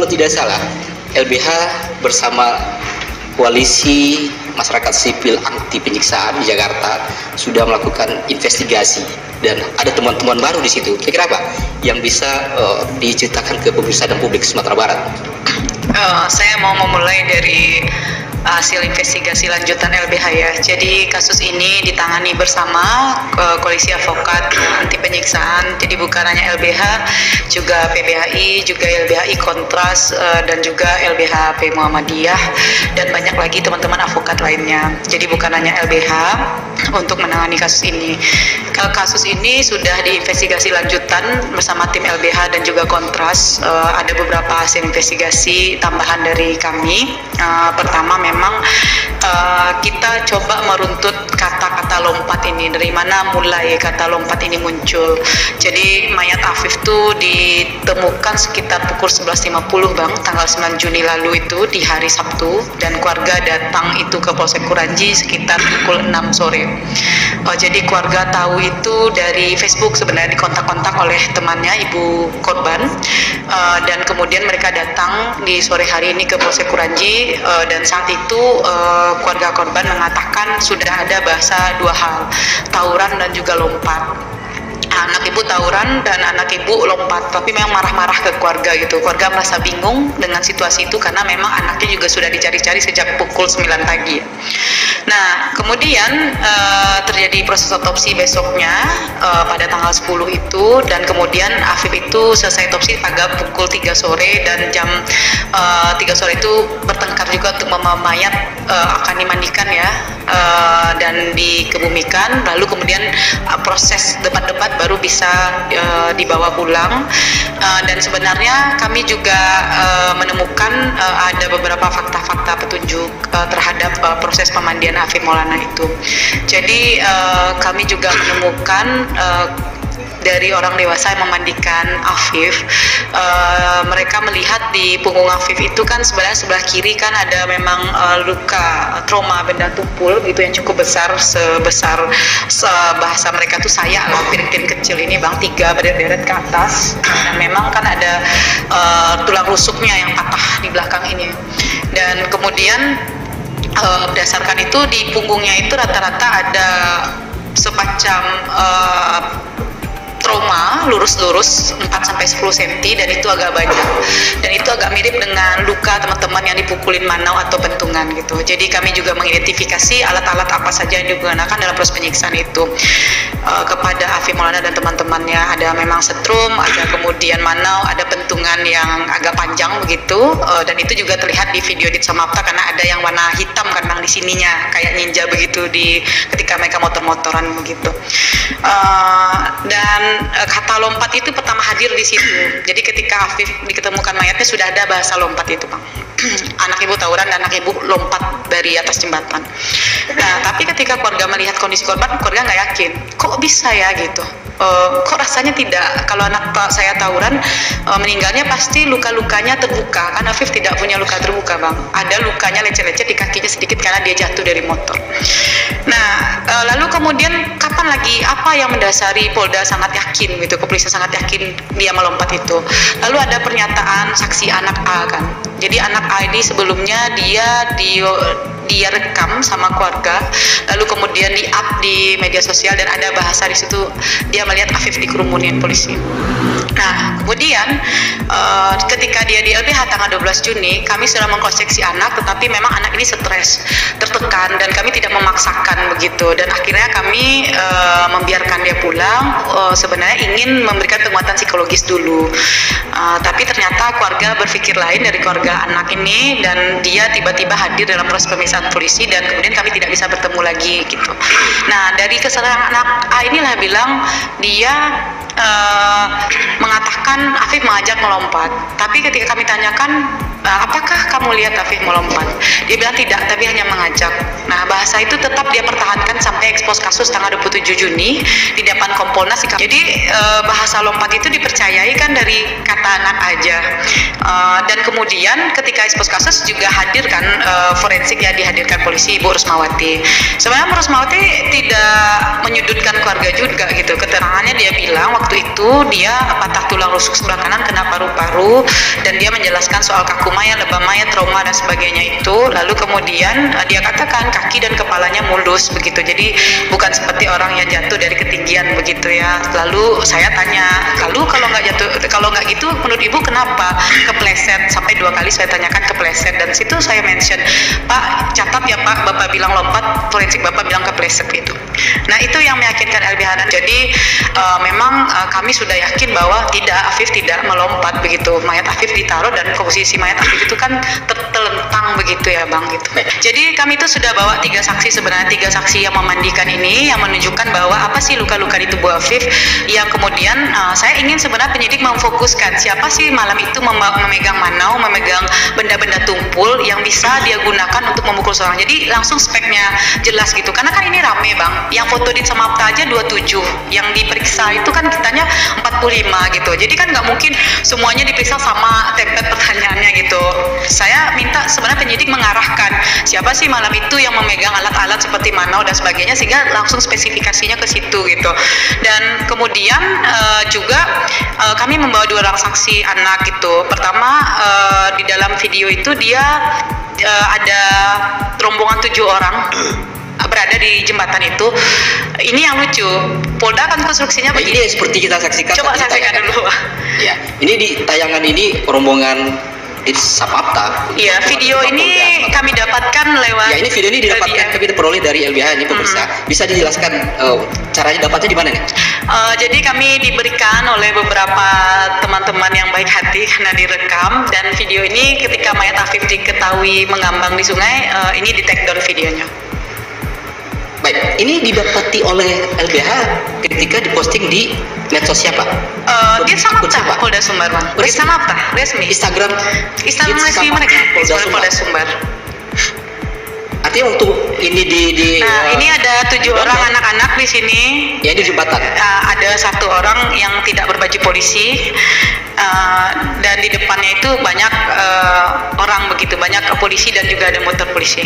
kalau tidak salah LBH bersama koalisi masyarakat sipil anti penyiksaan di Jakarta sudah melakukan investigasi dan ada temuan-temuan baru di situ. Kira-kira apa yang bisa diceritakan ke pemirsa dan publik Sumatera Barat? Saya mau memulai dari hasil investigasi lanjutan LBH ya. Jadi kasus ini ditangani bersama Koalisi Advokat Anti Penyiksaan. Jadi bukan hanya LBH, juga PBHI, juga LBHI Kontras, dan juga LBH P Muhammadiyah, dan banyak lagi teman-teman advokat lainnya. Jadi bukan hanya LBH untuk menangani kasus ini. Kasus ini sudah diinvestigasi lanjutan bersama tim LBH dan juga Kontras. Ada beberapa hasil investigasi tambahan dari kami. Pertama memang kita coba meruntut kata-kata lompat ini, dari mana mulai kata lompat ini muncul. Jadi mayat Afif itu ditemukan sekitar pukul 11.50 Bang, tanggal 9 Juni lalu itu di hari Sabtu, dan keluarga datang itu ke Polsek Kuranji sekitar pukul 6 sore. Jadi keluarga tahu itu dari Facebook, sebenarnya dikontak-kontak oleh temannya ibu korban, dan kemudian mereka datang di sore hari ini ke Polsek Kuranji, dan saat itu keluarga korban mengatakan sudah ada bahasa dua hal, tawuran dan juga lompat. Anak ibu tawuran dan anak ibu lompat, tapi memang marah-marah ke keluarga gitu. Keluarga merasa bingung dengan situasi itu karena memang anaknya juga sudah dicari-cari sejak pukul 9 pagi. Nah, kemudian terjadi proses otopsi besoknya pada tanggal 10 itu, dan kemudian Afif itu selesai otopsi pada pukul 3 sore, dan jam 3 sore itu bertengkar juga untuk mayat akan dimandikan ya, dan dikebumikan, lalu kemudian proses debat-debat baru bisa dibawa pulang. Dan sebenarnya kami juga menemukan ada beberapa fakta-fakta petunjuk terhadap proses pemandian Afif Maulana itu. Jadi kami juga menemukan dari orang dewasa yang memandikan Afif, mereka melihat di punggung Afif itu kan sebenarnya sebelah kiri kan ada memang luka trauma benda tumpul gitu yang cukup besar, sebesar bahasa mereka tuh saya lah, piring-piring kecil ini Bang, 3 berderet-deret ke atas, dan memang kan ada tulang rusuknya yang patah di belakang ini. Dan kemudian berdasarkan itu di punggungnya itu rata-rata ada semacam trauma lurus-lurus 4-10 cm, dan itu agak banyak, dan itu agak mirip dengan luka teman-teman yang dipukulin manau atau pentungan gitu. Jadi kami juga mengidentifikasi alat-alat apa saja yang digunakan dalam proses penyiksaan itu kepada Afif Maulana dan teman-temannya. Ada memang setrum, ada kemudian manau, ada pentungan yang agak panjang begitu, dan itu juga terlihat di video di Samapta karena ada yang warna hitam kan Bang di sininya kayak ninja begitu ketika mereka motor-motoran begitu. Dan kata lompat itu pertama hadir di situ. Jadi ketika Afif diketemukan mayatnya sudah ada bahasa lompat itu Bang. Anak ibu tawuran dan anak ibu lompat dari atas jembatan. Nah, tapi ketika keluarga melihat kondisi korban, keluarga nggak yakin, kok bisa ya gitu. Kok rasanya tidak, kalau anak saya tawuran meninggalnya pasti luka-lukanya terbuka, kan Afif tidak punya luka terbuka Bang, ada lukanya lecet-lecet di kakinya sedikit karena dia jatuh dari motor. Nah, lalu kemudian kapan lagi, apa yang mendasari Polda sangat yakin gitu, kepolisian sangat yakin dia melompat itu? Lalu ada pernyataan saksi anak A kan, jadi anak A ini sebelumnya dia rekam sama keluarga, lalu kemudian di-up di media sosial, dan ada bahasa di situ dia melihat Afif dikerumunin polisi. Nah, kemudian ketika dia di LBH tanggal 12 Juni, kami sudah mengkonsekusi anak, tetapi memang anak ini stres, tertekan, dan kami tidak memaksakan begitu, dan akhirnya kami membiarkan dia pulang, sebenarnya ingin memberikan penguatan psikologis dulu. Tapi ternyata keluarga berpikir lain dari keluarga anak ini, dan dia tiba-tiba hadir dalam proses pemeriksaan polisi, dan kemudian kami tidak bisa bertemu lagi gitu. Nah, dari keterangan anak A inilah bilang dia mengatakan Afif mengajak melompat, tapi ketika kami tanyakan apakah kamu lihat Afif melompat? Dia bilang tidak, tapi hanya mengajak. Nah, bahasa itu tetap dia pertahankan sampai ekspos kasus tanggal 27 Juni di depan Kompolnas. Jadi bahasa lompat itu dipercayai kan dari kata anak aja. Dan kemudian ketika ekspos kasus juga hadir kan forensik ya, dihadirkan polisi Ibu Rusmawati. Sebenarnya Bu Rusmawati tidak menyudutkan keluarga juga gitu. Keterangannya dia bilang waktu itu dia patah tulang rusuk sebelah kanan, kena paru-paru, dan dia menjelaskan soal kaku mayat, lebam mayat, trauma dan sebagainya itu. Lalu kemudian dia katakan kaki dan kepalanya mulus begitu. Jadi bukan seperti orang yang jatuh dari ketinggian begitu ya. Lalu saya tanya, lalu kalau nggak gitu menurut Ibu kenapa kepleset? Sampai 2 kali saya tanyakan kepleset, dan situ saya mention, Pak catat ya Pak, Bapak bilang lompat, forensik Bapak bilang kepleset gitu. Nah itu yang meyakinkan LBH. Jadi memang kami sudah yakin bahwa tidak, Afif tidak melompat begitu. Mayat Afif ditaruh dan posisi mayat Afif itu kan tertelentang begitu ya Bang gitu. Jadi kami itu sudah bawa 3 saksi, sebenarnya 3 saksi yang memandikan ini, yang menunjukkan bahwa apa sih luka-luka di tubuh Afif, yang kemudian saya ingin sebenarnya penyidik memfokuskan siapa sih malam itu memegang manau, memegang benda-benda tumpul yang bisa dia gunakan untuk memukul seorang. Jadi langsung speknya jelas gitu, karena kan ini rame Bang, yang foto di Samapta aja 27, yang diperiksa itu kan kitanya 45 gitu. Jadi kan nggak mungkin semuanya diperiksa sama template pertanyaannya gitu. Saya minta sebenarnya penyidik mengarahkan siapa sih malam itu yang memegang alat-alat seperti manau dan sebagainya, sehingga langsung spesifikasinya ke situ gitu. Dan kemudian juga kami membawa 2 orang saksi anak gitu. Pertama di dalam video itu dia ada rombongan 7 orang berada di jembatan itu. Ini yang lucu, Polda kan konstruksinya begini. Ini seperti kita saksikan. Coba saksikan dulu. Ya, ini di tayangan ini rombongan di Samapta. Iya, video ini kami dapatkan lewat. Ya, ini video ini didapatkan, kami diperoleh dari LBH ini pemirsa. Bisa dijelaskan caranya dapatnya di mana nih? Jadi kami diberikan oleh beberapa teman-teman yang baik hati karena direkam, dan video ini ketika mayat Afif diketahui mengambang di sungai, ini di take down videonya. Baik, ini didapati oleh LBH ketika diposting di medsos siapa? Dia Samapta, Polda Sumbar Bang. Dia Samapta, resmi. Instagram resmi mereka, Polda Sumbar. Artinya waktu ini Nah, ini ada 7 orang anak-anak di sini. Ya, di jembatan. Ada 1 orang yang tidak berbaju polisi, dan di depannya itu banyak orang begitu, banyak polisi dan juga ada motor polisi.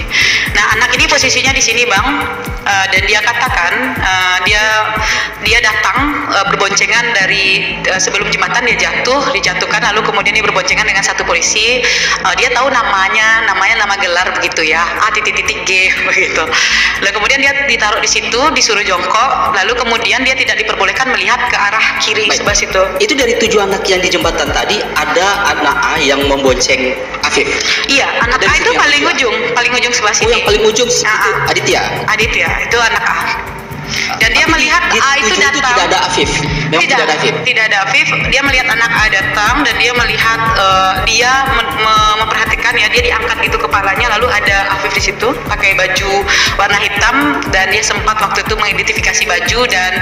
Nah, anak ini posisinya di sini Bang, dan dia katakan dia datang berboncengan dari sebelum jembatan, dia dijatuhkan, lalu kemudian dia berboncengan dengan 1 polisi. Dia tahu namanya nama gelar begitu ya, A.G begitu. Lalu kemudian dia ditaruh di situ, disuruh jongkok, lalu kemudian dia tidak diperbolehkan melihat ke arah kiri sebelah situ. Itu dari 7 anak yang di jembatan tadi, ada anak A yang membonceng Afif. Iya, anak A itu paling ujung sebelah sini. Oh, yang paling ujung itu Aditya, itu anak A. Dan dia melihat A itu datang. Tidak ada Afif. Tidak ada Afif. Dia melihat anak A datang, dan dia melihat dia memperhatikan ya, dia diangkat gitu kepalanya, lalu ada Afif di situ pakai baju warna hitam, dan dia sempat waktu itu mengidentifikasi baju dan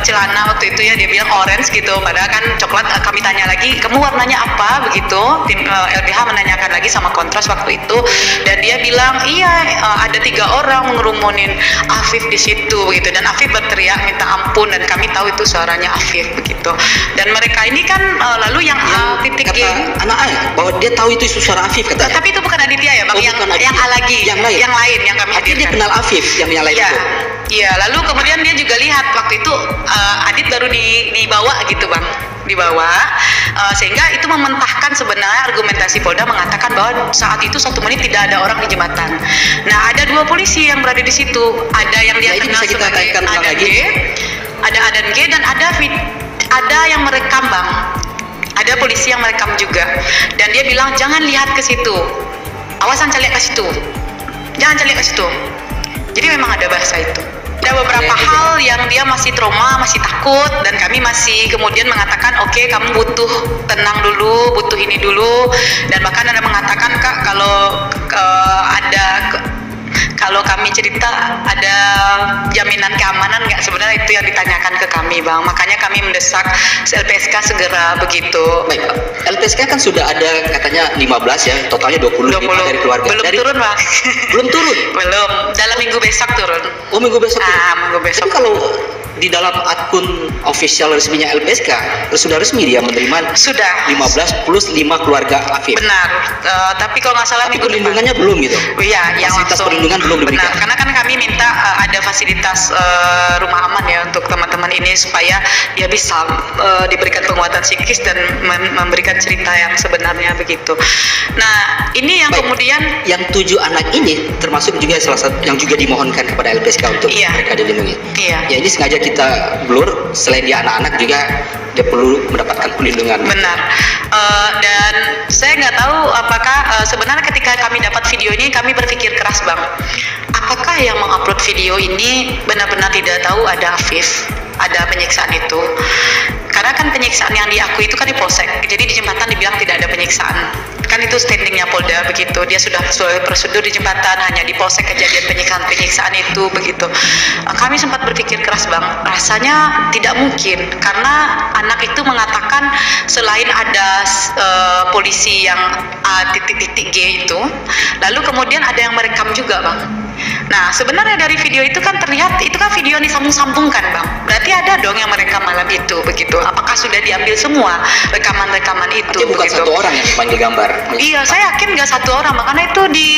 celana waktu itu ya, dia bilang orange gitu, padahal kan coklat. Kami tanya lagi, kamu warnanya apa begitu? Tim LBH menanyakan lagi sama kontras waktu itu, dan dia bilang iya, ada 3 orang mengerumunin Afif di situ begitu, dan Afif berteriak minta ampun, dan kami tahu itu suaranya Afif begitu. Dan mereka ini kan lalu yang titik G anak A bahwa dia tahu itu suara Afif katanya. Tapi itu bukan Aditya ya Bang, yang A lagi, yang lain yang kami hadirkan. Dia kenal Afif yang lain itu. Iya, lalu kemudian dia juga lihat waktu itu Adit baru dibawa gitu Bang, sehingga itu mementahkan sebenarnya argumentasi Polda mengatakan bahwa saat itu 1 menit tidak ada orang di jembatan. Nah, ada 2 polisi yang berada di situ, ada yang dia kenal sebagai A dan G, dan ada yang merekam Bang, ada polisi yang merekam juga, dan dia bilang jangan lihat ke situ, awasan lihat ke situ, jangan lihat ke situ. Jadi memang ada bahasa itu. Ada beberapa hal yang dia masih trauma, masih takut, dan kami masih kemudian mengatakan oke, kamu butuh tenang dulu, butuh ini dulu, dan bahkan ada mengatakan Kak, kalau kalau kami cerita ada jaminan keamanan nggak, sebenarnya itu yang ditanyakan ke kami Bang, makanya kami mendesak LPSK segera begitu. Baik, LPSK kan sudah ada katanya 15 ya, totalnya 25 dari keluarga. Belum turun Bang. Belum turun? Belum, dalam minggu besok turun. Oh, minggu besok turun? Minggu besok. Tapi kalau di dalam akun official resminya LPSK sudah resmi dia menerima sudah 15 plus 5 keluarga Afif. Benar, tapi kalau nggak salah tapi perlindungannya belum gitu. Iya, yang fasilitas langsung perlindungan belum diberikan. Benar, karena kan kami minta ada fasilitas rumah aman ya untuk teman-teman ini supaya dia bisa diberikan penguatan psikis dan memberikan cerita yang sebenarnya begitu. Nah, ini yang baik, kemudian yang 7 anak ini termasuk juga salah satu yang juga dimohonkan kepada LPSK untuk mereka dilindungi. Iya. Ya, ini sengaja kita blur, selain dia anak-anak juga dia perlu mendapatkan perlindungan. Benar. Dan saya nggak tahu apakah sebenarnya ketika kami dapat video ini kami berpikir keras Bang. Apakah yang mengupload video ini benar-benar tidak tahu ada Afif, ada penyiksaan itu? Karena kan penyiksaan yang diakui itu kan di Polsek, jadi di jembatan dibilang tidak ada penyiksaan. Kan itu standingnya Polda begitu, dia sudah sesuai prosedur di jembatan, hanya di Polsek kejadian penyiksaan itu begitu. Kami sempat berpikir keras Bang, rasanya tidak mungkin karena anak itu mengatakan selain ada polisi yang titik-titik G itu, lalu kemudian ada yang merekam juga Bang. Nah, sebenarnya dari video itu kan terlihat itu kan video yang disambung-sambungkan Bang. Berarti ada dong yang merekam malam itu begitu. Apakah sudah diambil semua rekaman-rekaman itu? Artinya bukan begitu. satu orang yang panggil gambar. Iya, saya yakin nggak satu orang, makanya itu di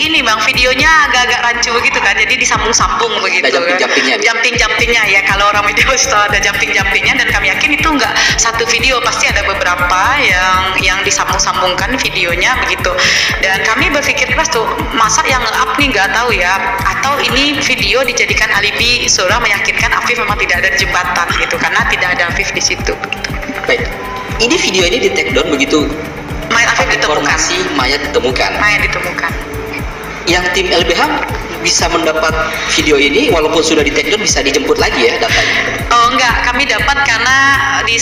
ini Bang, videonya agak-agak rancu begitu kan. Jadi disambung-sambung begitu. Ada jumping-jumpingnya. Jumping-jumpingnya ya, kalau orang video itu ada jumping-jumpingnya, dan kami yakin itu nggak satu video, pasti ada beberapa yang disambung-sambungkan videonya begitu. Dan kami berpikir keras tuh, masa yang nge-up nih nggak tahu ya, atau ini video dijadikan alibi seorang meyakinkan Afif memang tidak ada di jembatan gitu, karena tidak ada Afif di situ begitu. Baik, ini video ini di take down begitu Mayat Afif ditemukan. informasi mayat ditemukan. Mayat ditemukan. Yang tim LBH bisa mendapat video ini walaupun sudah di take down, bisa dijemput lagi ya datanya? Oh enggak, kami dapat karena di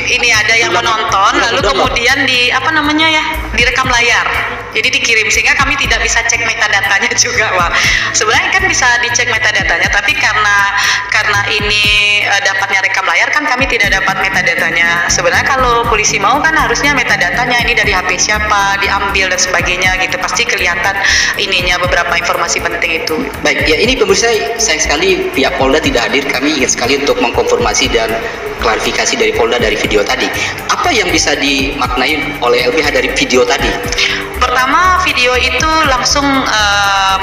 ini ada yang menonton, lalu kemudian direkam layar. Jadi dikirim, sehingga kami tidak bisa cek metadatanya juga, Bang. Sebenarnya kan bisa dicek metadatanya, tapi karena ini dapatnya rekam layar kan kami tidak dapat metadatanya. Sebenarnya kalau polisi mau kan harusnya metadatanya ini dari HP siapa, diambil dan sebagainya gitu. Pasti kelihatan ininya beberapa informasi penting itu. Baik, ya ini pemirsa, sayang sekali pihak Polda tidak hadir. Kami ingin sekali untuk mengkonfirmasi dan klarifikasi dari Polda dari video tadi. Apa yang bisa dimaknai oleh LBH dari video tadi? Pertama, video itu langsung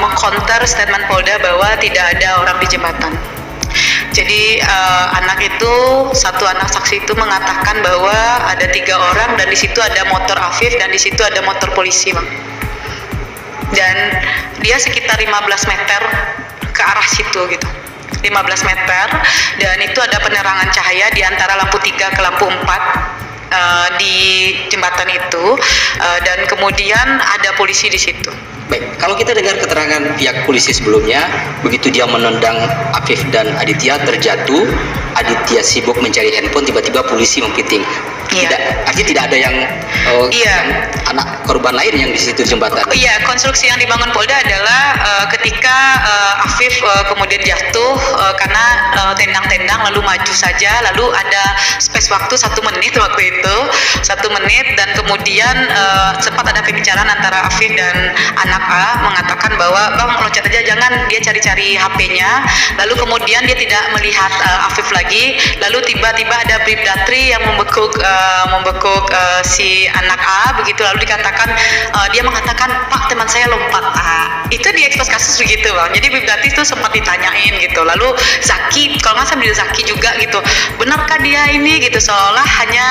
mengcounter statement Polda bahwa tidak ada orang di jembatan. Jadi satu anak saksi itu mengatakan bahwa ada 3 orang dan di situ ada motor Afif dan di situ ada motor polisi, Bang. Dan dia sekitar 15 meter ke arah situ gitu. 15 meter, dan itu ada penerangan cahaya di antara lampu 3 ke lampu 4 di jembatan itu, dan kemudian ada polisi di situ. Baik, kalau kita dengar keterangan pihak polisi sebelumnya, begitu dia menendang Afif dan Aditya terjatuh, Aditya sibuk mencari handphone, tiba-tiba polisi mempiting. Artinya tidak ada yang anak korban lain yang di situ jembatan. Iya, konstruksi yang dibangun Polda adalah ketika Afif kemudian jatuh karena tendang-tendang lalu maju saja, lalu ada space waktu 1 menit waktu itu, 1 menit, dan kemudian sempat ada pembicaraan antara Afif dan anak A mengatakan bahwa Bang loncat aja, jangan, dia cari-cari HP-nya, lalu kemudian dia tidak melihat Afif lagi, lalu tiba-tiba ada bribdatri yang membekuk si anak A begitu, lalu dikatakan dia mengatakan, Pak, teman saya lompat. Itu di ekspos kasus begitu, Bang. Jadi bribdatri itu sempat ditanyain gitu, lalu Zaki, kalau nggak sambil Zaki juga gitu, benarkah dia ini gitu, seolah hanya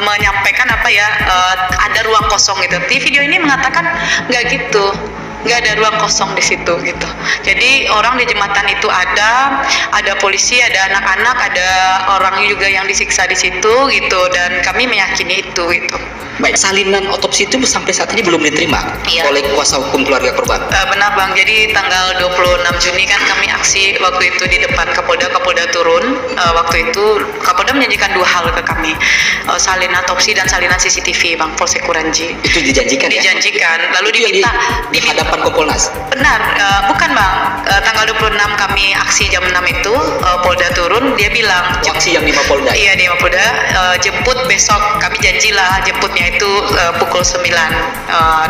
menyampaikan ada ruang kosong gitu. Di video ini mengatakan nggak gitu, nggak ada ruang kosong di situ gitu. Jadi orang di jembatan itu ada polisi, ada anak-anak, ada orang juga yang disiksa di situ gitu, dan kami meyakini itu gitu. Baik, salinan otopsi itu sampai saat ini belum diterima oleh kuasa hukum keluarga korban. Benar, Bang. Jadi tanggal 26 Juni kan kami aksi waktu itu di depan Kapolda turun. Waktu itu Kapolda menjanjikan 2 hal ke kami, salinan otopsi dan salinan CCTV, Bang, Polsek Kuranji. Itu dijanjikan. Lalu itu diminta di hadapan depan Kompolnas? Benar, bukan Bang. Tanggal 26 kami aksi jam 6 itu, Polda turun, dia bilang Aksi yang di Mapolda? iya di Mapolda, jemput besok. Kami janjilah jemputnya itu pukul 9.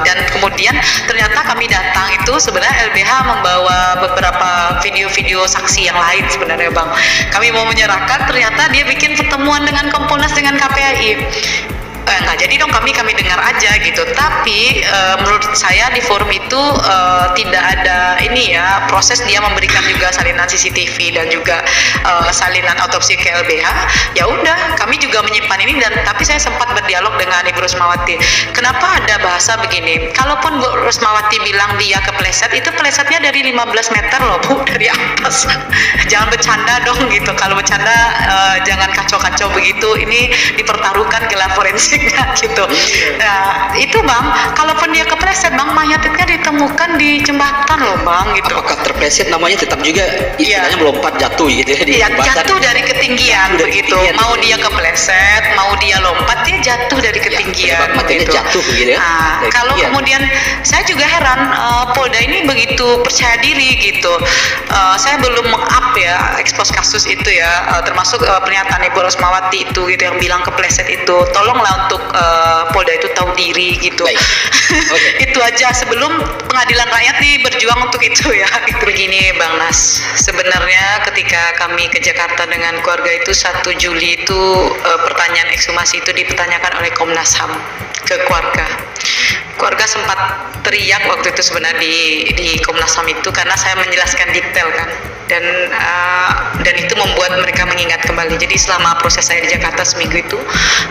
Dan kemudian ternyata kami datang itu sebenarnya LBH membawa beberapa video-video saksi yang lain sebenarnya Bang. Kami mau menyerahkan, ternyata dia bikin pertemuan dengan Kompolnas dengan KPAI. Nggak jadi dong, kami dengar aja gitu. Tapi menurut saya di forum itu tidak ada ini ya, proses dia memberikan juga salinan CCTV dan juga salinan otopsi ke LBH. Ya udah, kami juga menyimpan ini, dan tapi saya sempat berdialog dengan Ibu Rusmawati. Kenapa ada bahasa begini? Kalaupun Bu Rusmawati bilang dia kepleset, itu plesetnya dari 15 meter loh Bu, dari atas. Jangan bercanda dong gitu. Kalau bercanda jangan kacau-kacau begitu. Ini dipertaruhkan gelar forensik gitu. Nah, itu Bang, kalaupun dia kepleset Bang, mayatnya ditemukan di jembatan loh Bang gitu. Apakah terpleset namanya tetap juga istilahnya melompat jatuh gitu ya di jembatan? Jatuh dari ketinggian begitu. Mau dia kepleset, mau dia lompat, dia jatuh dari ketinggian begitu. Jatuh gitu ya. Nah, kalau kemudian saya juga heran, Polda ini begitu percaya diri gitu. Saya belum meng-up ya ekspos kasus itu ya, termasuk pernyataan Ibu Rusmawati itu gitu yang bilang kepleset itu. Tolonglah untuk Polda itu tahu diri gitu. Okay. Itu aja, sebelum pengadilan rakyat nih berjuang untuk itu ya. Itu begini Bang Nas, sebenarnya ketika kami ke Jakarta dengan keluarga itu 1 Juli itu pertanyaan ekshumasi itu dipertanyakan oleh Komnas HAM ke keluarga. Keluarga sempat teriak waktu itu sebenarnya di Komnas HAM itu, karena saya menjelaskan detail kan, dan itu membuat mereka mengingat kembali. Jadi selama proses saya di Jakarta seminggu itu,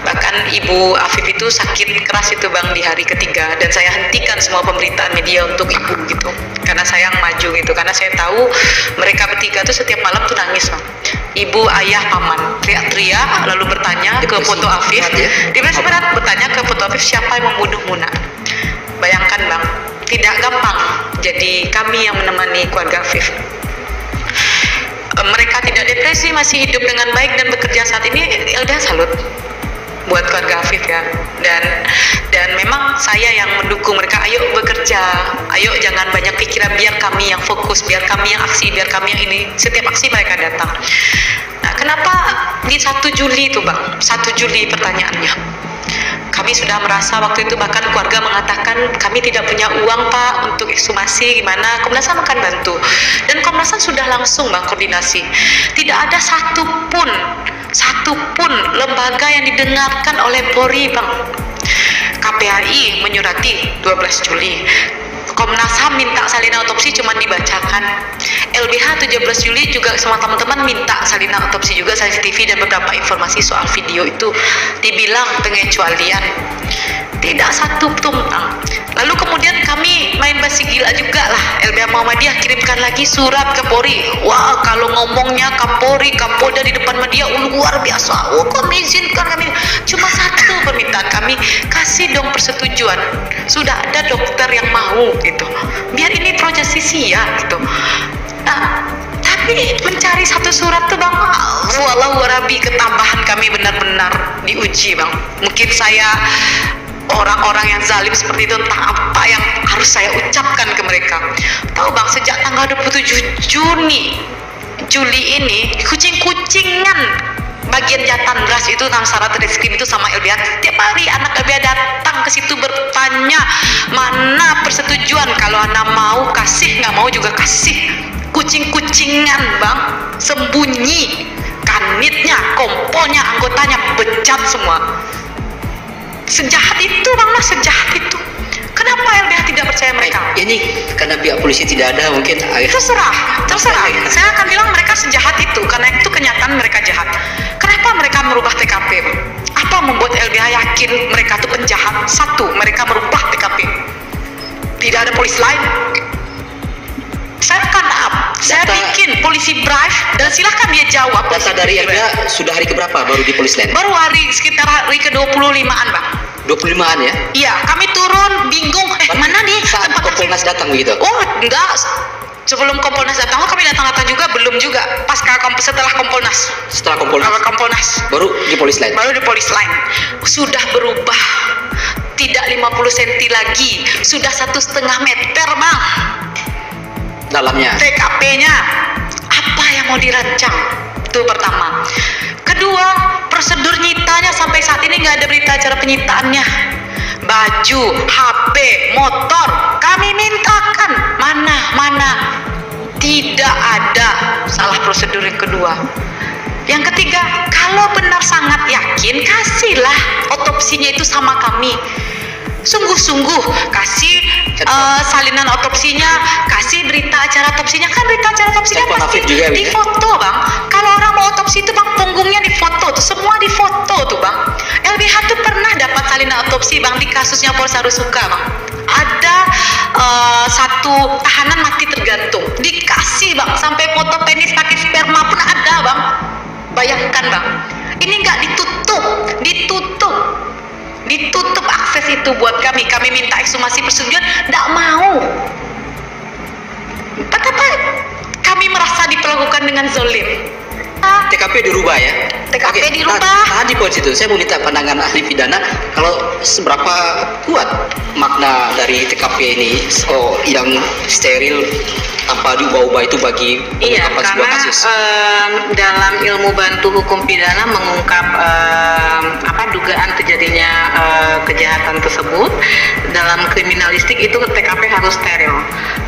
bahkan Ibu Afif itu sakit keras itu Bang di hari ketiga, dan saya hentikan semua pemberitaan media untuk Ibu gitu, karena saya yang maju gitu, karena saya tahu mereka bertiga tuh setiap malam tuh nangis Bang. Ibu, ayah, paman teriak-teriak, lalu bertanya ke foto Afif, depresi berat, bertanya ke foto Afif siapa yang membunuh Muna. Bayangkan Bang, tidak gampang jadi kami yang menemani keluarga Afif. Mereka tidak depresi, masih hidup dengan baik dan bekerja saat ini. Udah salut buat keluarga Afif ya, dan memang saya yang mendukung mereka. Ayo bekerja, ayo jangan banyak pikiran, biar kami yang fokus, biar kami yang aksi, biar kami yang ini. Setiap aksi mereka datang. Nah, kenapa di 1 Juli itu Bang? 1 Juli pertanyaannya. Kami sudah merasa waktu itu, bahkan keluarga mengatakan kami tidak punya uang Pak untuk ekshumasi, gimana? Komnas HAM akan bantu, dan Komnas HAM sudah langsung Bang koordinasi. Tidak ada satupun lembaga yang didengarkan oleh Polri Bang. KPAI menyurati 12 Juli. Komnas HAM minta salinan otopsi cuma dibacakan. LBH 17 Juli juga sama teman-teman minta salinan otopsi juga, CCTV dan beberapa informasi soal video itu. Dibilang pengecualian, tidak satu tumpang. Lalu kemudian kami main basi gila juga lah. LBH Muhammadiyah kirimkan lagi surat ke Polri. Wah, kalau ngomongnya Kapolri, Kapolda di depan media luar biasa. Oh, kami izinkan, kami cuma satu permintaan kami, kasih dong persetujuan. Sudah ada dokter yang mau gitu. Biar ini proses sia gitu. Nah, tapi mencari satu surat tuh Bang, walau warabi, ketambahan kami benar-benar diuji Bang. Mungkin saya orang-orang yang zalim seperti itu, entah apa yang harus saya ucapkan ke mereka. Tahu Bang, sejak tanggal 27 Juli ini, kucing-kucingan bagian Jatan Beras itu Samsara Reskrim itu sama LBH, tiap hari anak LBH datang ke situ bertanya mana persetujuan, kalau anak mau kasih, nggak mau juga kasih. Kucing-kucingan Bang, sembunyi, kanitnya, kompolnya, anggotanya becat semua. Sejahat itu Bang, sejahat itu. Kenapa LBH tidak percaya mereka? Ini karena pihak polisi tidak ada mungkin. Terserah. Saya akan bilang mereka sejahat itu, karena itu kenyataan mereka jahat. Kenapa mereka merubah TKP? Apa membuat LBH yakin mereka itu penjahat? Satu, mereka merubah TKP. Tidak ada polisi lain. Saya akan saya bikin polisi brief dan silahkan dia jawab. Data dari LBH sudah hari keberapa baru di polisi lain? Baru sekitar hari ke-25-an Bang. 25-an ya? Iya, kami turun bingung. Mana nih? Saat Kompolnas datang begitu? Oh enggak, sebelum Kompolnas datang kami datang juga, belum juga. Setelah Kompolnas. Setelah Kompolnas. Kompolnas. Baru di polisi lain. Baru di polisi lain. Sudah berubah. Tidak 50 cm lagi, sudah 1,5 meter bang dalamnya. TKP-nya. Apa yang mau dirancang? Itu pertama. Kedua, prosedur nyitanya sampai saat ini nggak ada berita acara penyitaannya. Baju, HP, motor, kami mintakan mana. Tidak ada. Salah prosedur yang kedua. Yang ketiga, kalau benar sangat yakin, kasihlah otopsinya itu sama kami. Sungguh-sungguh kasih salinan otopsinya, kasih berita acara otopsinya. Kan berita acara otopsinya pasti difoto bang. Kalau orang mau otopsi itu bang, punggungnya difoto tuh, semua difoto tuh bang. LBH tuh pernah dapat salinan otopsi bang di kasusnya Polres Harusuka bang. Ada satu tahanan mati tergantung, dikasih bang, sampai foto penis kaki sperma pun ada bang. Bayangkan bang, ini nggak ditutup akses itu buat kami. Kami minta ekshumasi persetujuan, nggak mau. Betapa kami merasa diperlakukan dengan zolim. TKP dirubah ya? TKP dirubah. Tadi poin itu, saya mau minta pandangan ahli pidana, kalau seberapa kuat makna dari TKP ini yang steril tanpa diubah-ubah itu bagi pengungkapan sebuah kasus? Dalam ilmu bantu hukum pidana mengungkap dugaan terjadinya kejahatan tersebut, dalam kriminalistik itu TKP harus steril.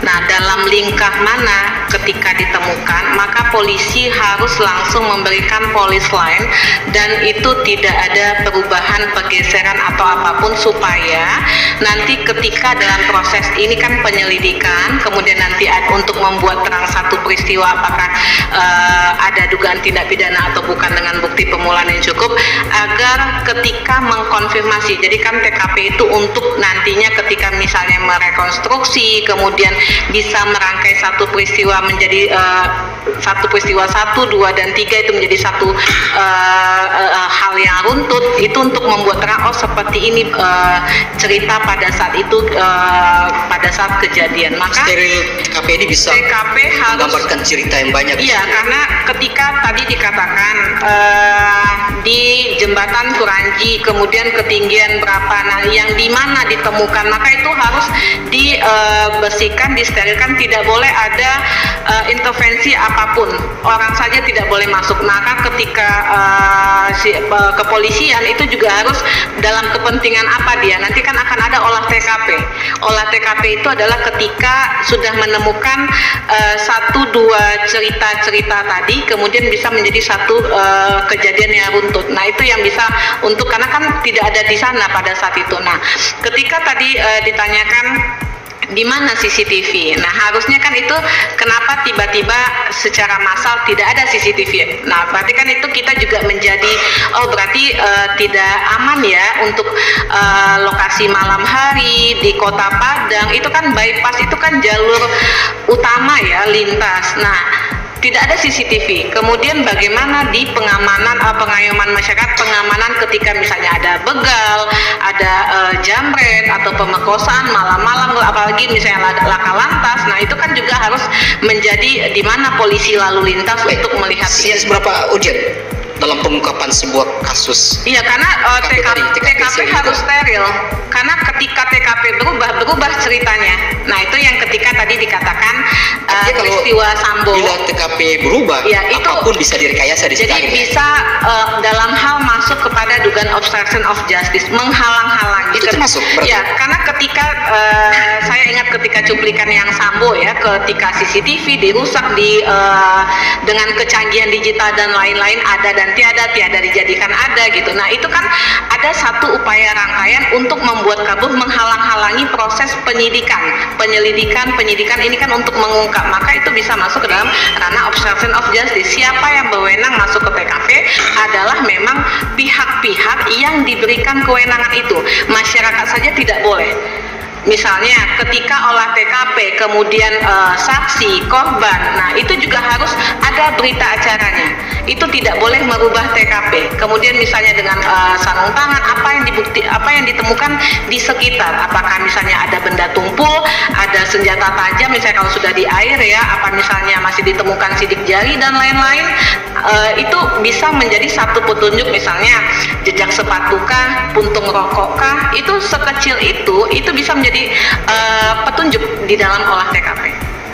Nah, dalam lingkar mana ketika ditemukan, maka polisi harus langsung memberikan polis line, dan itu tidak ada perubahan, pergeseran atau apapun, supaya nanti ketika dalam proses ini kan penyelidikan, kemudian nanti untuk membuat terang satu peristiwa apakah ada dugaan tindak pidana atau bukan dengan bukti permulaan yang cukup, agar ketika mengkonfirmasi, jadi kan TKP itu untuk nantinya ketika misalnya merekonstruksi, kemudian bisa merangkai satu peristiwa menjadi satu peristiwa 1, 2, dan 3 itu menjadi satu hal yang runtut, itu untuk membuat terang, oh seperti ini cerita pada saat itu, pada saat kejadian. Maka steril TKP ini bisa menggambarkan cerita yang banyak. Iya, karena ketika tadi dikatakan di jembatan Suranji, kemudian ketinggian berapa, nah yang di mana ditemukan, maka itu harus dibersihkan, disterilkan, tidak boleh ada intervensi apapun, orang saja tidak boleh masuk. Maka ketika kepolisian itu juga harus dalam kepentingan apa dia, nanti kan akan ada olah TKP. Olah TKP itu adalah ketika sudah menemukan 1-2 cerita tadi, kemudian bisa menjadi satu kejadian yang runtut. Nah, itu yang bisa untuk, karena kan tidak ada di sana pada saat itu. Nah, ketika tadi ditanyakan di mana CCTV, nah harusnya kan itu kenapa tiba-tiba secara massal tidak ada CCTV. Nah, berarti kan itu kita juga menjadi, oh berarti tidak aman ya untuk lokasi malam hari di Kota Padang. Itu kan bypass, itu kan jalur utama ya, lintas. Nah, tidak ada CCTV. Kemudian bagaimana di pengamanan, pengayoman masyarakat, pengamanan ketika misalnya ada begal, ada jambret atau pemerkosaan malam-malam, apalagi misalnya laka lantas. Nah, itu kan juga harus menjadi di mana polisi lalu lintas untuk melihat. Seberapa urgent dalam pengungkapan sebuah kasus? Iya, karena TKP harus steril. Karena ketika TKP berubah ceritanya. Nah, itu yang ketika tadi dikatakan peristiwa Sambo. Bila TKP berubah, ya, itu apapun bisa direkayasa di situ. Jadi bisa dalam hal masuk kepada dugaan obstruction of justice, menghalang-halangi. Itu termasuk berarti? Ya, karena ketika saya ingat ketika cuplikan yang Sambo ya, ketika CCTV dirusak dengan kecanggihan digital dan lain-lain, ada dan tiada dijadikan ada gitu. Nah, itu kan ada satu upaya rangkaian untuk membuat kabur, menghalang-halangi proses penyelidikan ini kan untuk mengungkap, maka itu bisa masuk ke dalam ranah obstruction of justice. Siapa yang berwenang masuk ke TKP adalah memang pihak-pihak yang diberikan kewenangan itu. Masyarakat saja tidak boleh. Misalnya ketika olah TKP, kemudian saksi, korban, nah itu juga harus ada berita acaranya. Itu tidak boleh merubah TKP. Kemudian misalnya dengan sarung tangan, apa yang ditemukan di sekitar, apakah misalnya ada benda tumpul, ada senjata tajam, misalnya kalau sudah di air ya, apa misalnya masih ditemukan sidik jari dan lain-lain, itu bisa menjadi satu petunjuk. Misalnya jejak sepatukah, puntung rokokkah, itu sekecil itu bisa menjadi petunjuk di dalam olah TKP.